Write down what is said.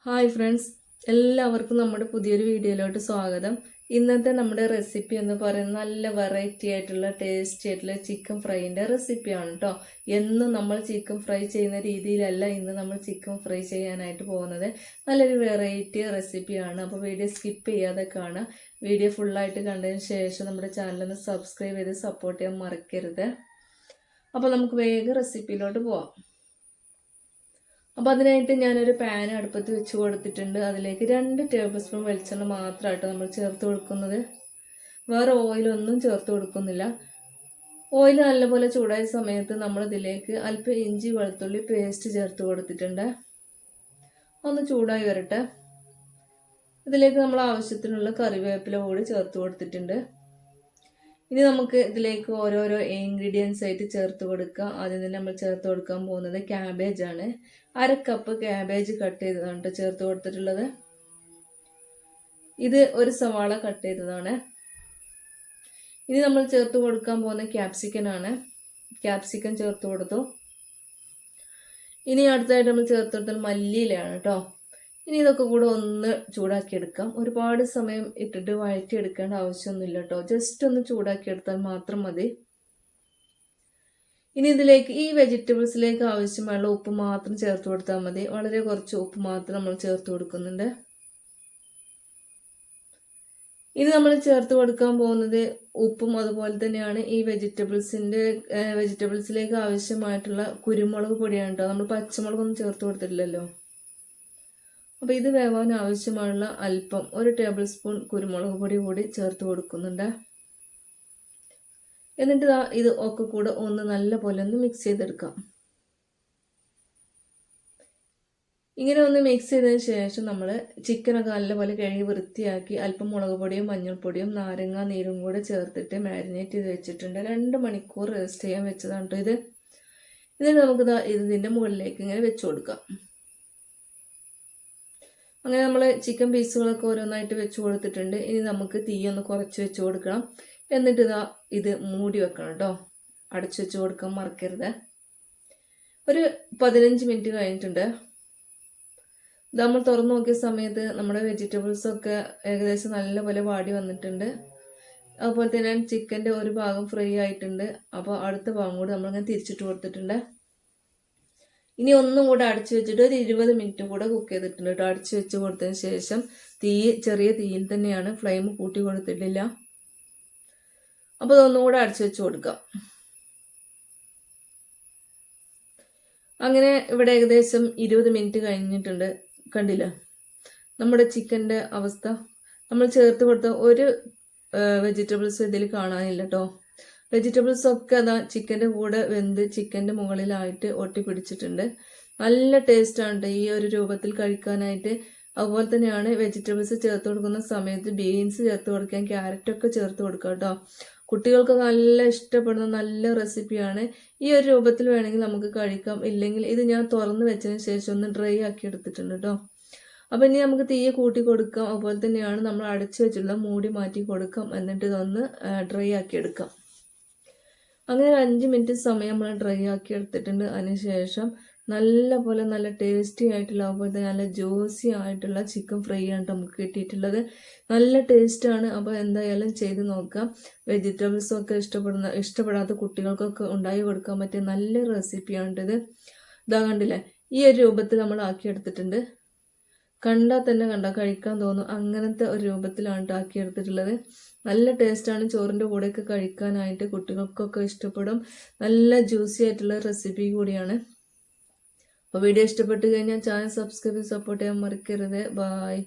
Hi friends, എല്ലാവർക്കും നമ്മുടെ പുതിയൊരു വീഡിയോയിലോട്ട് സ്വാഗതം. ഇന്നത്തെ നമ്മുടെ റെസിപ്പി എന്ന് പറയുന്നത് നല്ല വെറൈറ്റി ആയിട്ടുള്ള ടേസ്റ്റി ആയിട്ടുള്ള ചിക്കൻ ഫ്രൈൻ്റെ റെസിപ്പിയാണ് കേട്ടോ. എന്നും നമ്മൾ ചിക്കൻ ഫ്രൈ ചെയ്യുന്ന രീതിയിലല്ല ഇന്ന് നമ്മൾ ചിക്കൻ ഫ്രൈ ചെയ്യാനായിട്ട് പോകുന്നത്. നല്ലൊരു വെറൈറ്റി റെസിപ്പിയാണ്. അപ്പോൾ വീഡിയോ സ്കിപ്പ് ചെയ്യാതെ കാണുക. വീഡിയോ ഫുള്ളായിട്ട് കണ്ടതിന് ശേഷം നമ്മുടെ ചാനലൊന്ന് സബ്സ്ക്രൈബ് ചെയ്ത് സപ്പോർട്ട് ചെയ്യാൻ മറക്കരുത്. അപ്പോൾ നമുക്ക് വേഗം റെസിപ്പിയിലോട്ട് പോവാം. അപ്പോൾ അതിനായിട്ട് ഞാനൊരു പാൻ അടുപ്പത്ത് വെച്ച് കൊടുത്തിട്ടുണ്ട്. അതിലേക്ക് 2 ടേബിൾ സ്പൂൺ വെളിച്ചെണ്ണ മാത്രമായിട്ട് നമ്മൾ ചേർത്ത് കൊടുക്കുന്നത്. വേറെ ഓയിലൊന്നും ചേർത്ത് കൊടുക്കുന്നില്ല. ഓയിൽ നല്ലപോലെ ചൂടായ സമയത്ത് നമ്മൾ ഇതിലേക്ക് അല്പം ഇഞ്ചി വെളുത്തുള്ളി പേസ്റ്റ് ചേർത്ത് കൊടുത്തിട്ടുണ്ട്. ഒന്ന് ചൂടായി വരട്ടെ. ഇതിലേക്ക് നമ്മൾ ആവശ്യത്തിനുള്ള കറിവേപ്പില കൂടി ചേർത്ത് കൊടുത്തിട്ടുണ്ട്. ഇനി നമുക്ക് ഇതിലേക്ക് ഓരോരോ ഇൻഗ്രീഡിയൻസ് ആയിട്ട് ചേർത്ത് കൊടുക്കാം. ആദ്യം തന്നെ നമ്മൾ ചേർത്ത് കൊടുക്കാൻ പോകുന്നത് ക്യാബേജ് ആണ്. 1/2 കപ്പ് ക്യാബേജ് കട്ട് ചെയ്തതാണ് ചേർത്ത് കൊടുത്തിട്ടുള്ളത്. ഇത് ഒരു സവാള കട്ട് ചെയ്തതാണ്. ഇനി നമ്മൾ ചേർത്ത് കൊടുക്കാൻ പോകുന്ന ക്യാപ്സിക്കൻ ആണ്. ക്യാപ്സിക്കൻ ചേർത്ത് കൊടുത്തു. ഇനി അടുത്തായിട്ട് നമ്മൾ ചേർത്ത് കൊടുത്തത് മല്ലിയിലയാണ് കേട്ടോ. ഇനി ഇതൊക്കെ കൂടെ ഒന്ന് ചൂടാക്കി എടുക്കാം. ഒരുപാട് സമയം ഇട്ടിട്ട് വഴറ്റി എടുക്കേണ്ട ആവശ്യമൊന്നുമില്ല കേട്ടോ. ജസ്റ്റ് ഒന്ന് ചൂടാക്കി എടുത്താൽ മാത്രം മതി. ഇനി ഇതിലേക്ക് ഈ വെജിറ്റബിൾസിലേക്ക് ആവശ്യമുള്ള ഉപ്പ് മാത്രം ചേർത്ത് കൊടുത്താൽ മതി. വളരെ കുറച്ച് ഉപ്പ് മാത്രം നമ്മൾ ചേർത്ത് കൊടുക്കുന്നുണ്ട്. ഇനി നമ്മൾ ചേർത്ത് കൊടുക്കാൻ പോകുന്നത് ഉപ്പും അതുപോലെ തന്നെയാണ് ഈ വെജിറ്റബിൾസിലേക്ക് ആവശ്യമായിട്ടുള്ള കുരുമുളക് പൊടിയാണ് കേട്ടോ. നമ്മൾ പച്ചമുളകൊന്നും ചേർത്ത് കൊടുത്തിട്ടില്ലല്ലോ. അപ്പോൾ ഇത് വേവാൻ ആവശ്യമുള്ള അല്പം 1 ടേബിൾ സ്പൂൺ കുരുമുളക് പൊടി കൂടി ചേർത്ത് കൊടുക്കുന്നുണ്ട്. എന്നിട്ട് ഇത് ഒക്കെ കൂടെ ഒന്ന് നല്ലപോലെ ഒന്ന് മിക്സ് ചെയ്തെടുക്കാം. ഇങ്ങനെ ഒന്ന് മിക്സ് ചെയ്തതിന് ശേഷം നമ്മൾ ചിക്കനൊക്കെ നല്ലപോലെ കഴുകി വൃത്തിയാക്കി അല്പം മുളക് പൊടിയും മഞ്ഞൾപ്പൊടിയും നാരങ്ങ നീരും കൂടെ ചേർത്തിട്ട് മാരിനേറ്റ് ചെയ്ത് വെച്ചിട്ടുണ്ട്. 2 മണിക്കൂർ റെസ്റ്റ് ചെയ്യാൻ വെച്ചതാണ് കേട്ടോ ഇത്. എന്നിട്ട് നമുക്ക് ഇതിൻ്റെ മുകളിലേക്ക് ഇങ്ങനെ വെച്ച് കൊടുക്കാം. അങ്ങനെ നമ്മൾ ചിക്കൻ പീസുകളൊക്കെ ഓരോന്നായിട്ട് വെച്ച് കൊടുത്തിട്ടുണ്ട്. ഇനി നമുക്ക് തീയൊന്ന് കുറച്ച് വെച്ച് കൊടുക്കണം. എന്നിട്ട് ഇത് മൂടി വെക്കണം കേട്ടോ. അടച്ചു വെച്ച് കൊടുക്കാൻ മറക്കരുത്. ഒരു 15 മിനിറ്റ് കഴിഞ്ഞിട്ടുണ്ട്. നമ്മൾ തുറന്നു നോക്കിയ സമയത്ത് നമ്മുടെ വെജിറ്റബിൾസൊക്കെ ഏകദേശം നല്ലപോലെ വാടി വന്നിട്ടുണ്ട്. അതുപോലെ തന്നെ ചിക്കൻ്റെ ഒരു ഭാഗം ഫ്രൈ ആയിട്ടുണ്ട്. അപ്പോൾ അടുത്ത ഭാഗം കൂടി നമ്മളിങ്ങനെ തിരിച്ചിട്ട് കൊടുത്തിട്ടുണ്ട്. ഇനി ഒന്നും കൂടെ അടച്ചു വെച്ചിട്ട് ഒരു 20 മിനിറ്റ് കൂടെ കുക്ക് ചെയ്തിട്ടുണ്ട് കേട്ടോ. അടച്ചു വെച്ച് കൊടുത്തതിന് ശേഷം ചെറിയ തീയിൽ തന്നെയാണ്, ഫ്ലെയിം കൂട്ടി കൊടുത്തിട്ടില്ല. അപ്പോൾ അതൊന്നും കൂടെ അടച്ചു വെച്ച് കൊടുക്കാം. അങ്ങനെ ഇവിടെ ഏകദേശം 20 മിനിറ്റ് കഴിഞ്ഞിട്ടുണ്ട്. കണ്ടില്ല നമ്മുടെ ചിക്കൻ്റെ അവസ്ഥ. നമ്മൾ ചേർത്ത് കൊടുത്ത ഒരു വെജിറ്റബിൾസ് ഇതിൽ കാണാനില്ല കേട്ടോ. വെജിറ്റബിൾസ് ഒക്കെ ചിക്കൻ്റെ കൂടെ വെന്ത് ചിക്കൻ്റെ മുകളിലായിട്ട് ഒട്ടിപ്പിടിച്ചിട്ടുണ്ട്. നല്ല ടേസ്റ്റാണ് ഈ ഒരു രൂപത്തിൽ കഴിക്കാനായിട്ട്. അതുപോലെ തന്നെയാണ് വെജിറ്റബിൾസ് ചേർത്ത് കൊടുക്കുന്ന സമയത്ത് ബീൻസ് ചേർത്ത് കൊടുക്കാൻ, ക്യാരറ്റൊക്കെ ചേർത്ത് കൊടുക്കുക കേട്ടോ. കുട്ടികൾക്ക് നല്ല ഇഷ്ടപ്പെടുന്ന നല്ല റെസിപ്പിയാണ്. ഈ ഒരു രൂപത്തിൽ വേണമെങ്കിൽ നമുക്ക് കഴിക്കാം. ഇല്ലെങ്കിൽ ഇത് ഞാൻ തുറന്ന് വെച്ചതിന് ശേഷം ഒന്ന് ഡ്രൈ ആക്കി എടുത്തിട്ടുണ്ട് കേട്ടോ. അപ്പം ഇനി നമുക്ക് തീയെ കൂട്ടി കൊടുക്കാം. അതുപോലെ തന്നെയാണ് നമ്മൾ അടച്ചു വെച്ചുള്ള മൂടി മാറ്റി കൊടുക്കാം. എന്നിട്ട് ഇതൊന്ന് ഡ്രൈ ആക്കി എടുക്കാം. അങ്ങനെ 5 മിനിറ്റ് സമയം നമ്മൾ ഡ്രൈ ആക്കി എടുത്തിട്ടുണ്ട്. അതിനുശേഷം നല്ല ടേസ്റ്റി ആയിട്ടുള്ള, അതുപോലെ തന്നെ നല്ല ജ്യൂസി ആയിട്ടുള്ള ചിക്കൻ ഫ്രൈ ആണ് നമുക്ക് കിട്ടിയിട്ടുള്ളത്. നല്ല ടേസ്റ്റാണ്. അപ്പോൾ എന്തായാലും ചെയ്ത് നോക്കാം. വെജിറ്റബിൾസൊക്കെ ഇഷ്ടപ്പെടാത്ത കുട്ടികൾക്കൊക്കെ ഉണ്ടാക്കി കൊടുക്കാൻ പറ്റിയ നല്ല റെസിപ്പിയാണിത്. ഇതാ കണ്ടില്ലേ, ഈ ഒരു രൂപത്തിൽ നമ്മൾ ആക്കിയെടുത്തിട്ടുണ്ട്. കണ്ടാൽ തന്നെ കഴിക്കാൻ തോന്നും. അങ്ങനത്തെ ഒരു രൂപത്തിലാണ് ആക്കിയെടുത്തിട്ടുള്ളത്. നല്ല ടേസ്റ്റാണ്. ചോറിൻ്റെ കൂടെയൊക്കെ കഴിക്കാനായിട്ട് കുട്ടികൾക്കൊക്കെ ഇഷ്ടപ്പെടും. നല്ല ജ്യൂസി ആയിട്ടുള്ള റെസിപ്പി കൂടിയാണ്. അപ്പോൾ വീഡിയോ ഇഷ്ടപ്പെട്ട് കഴിഞ്ഞാൽ ചാനൽ സബ്സ്ക്രൈബ് സപ്പോർട്ട് ചെയ്യാൻ മറക്കരുത്. ബൈ.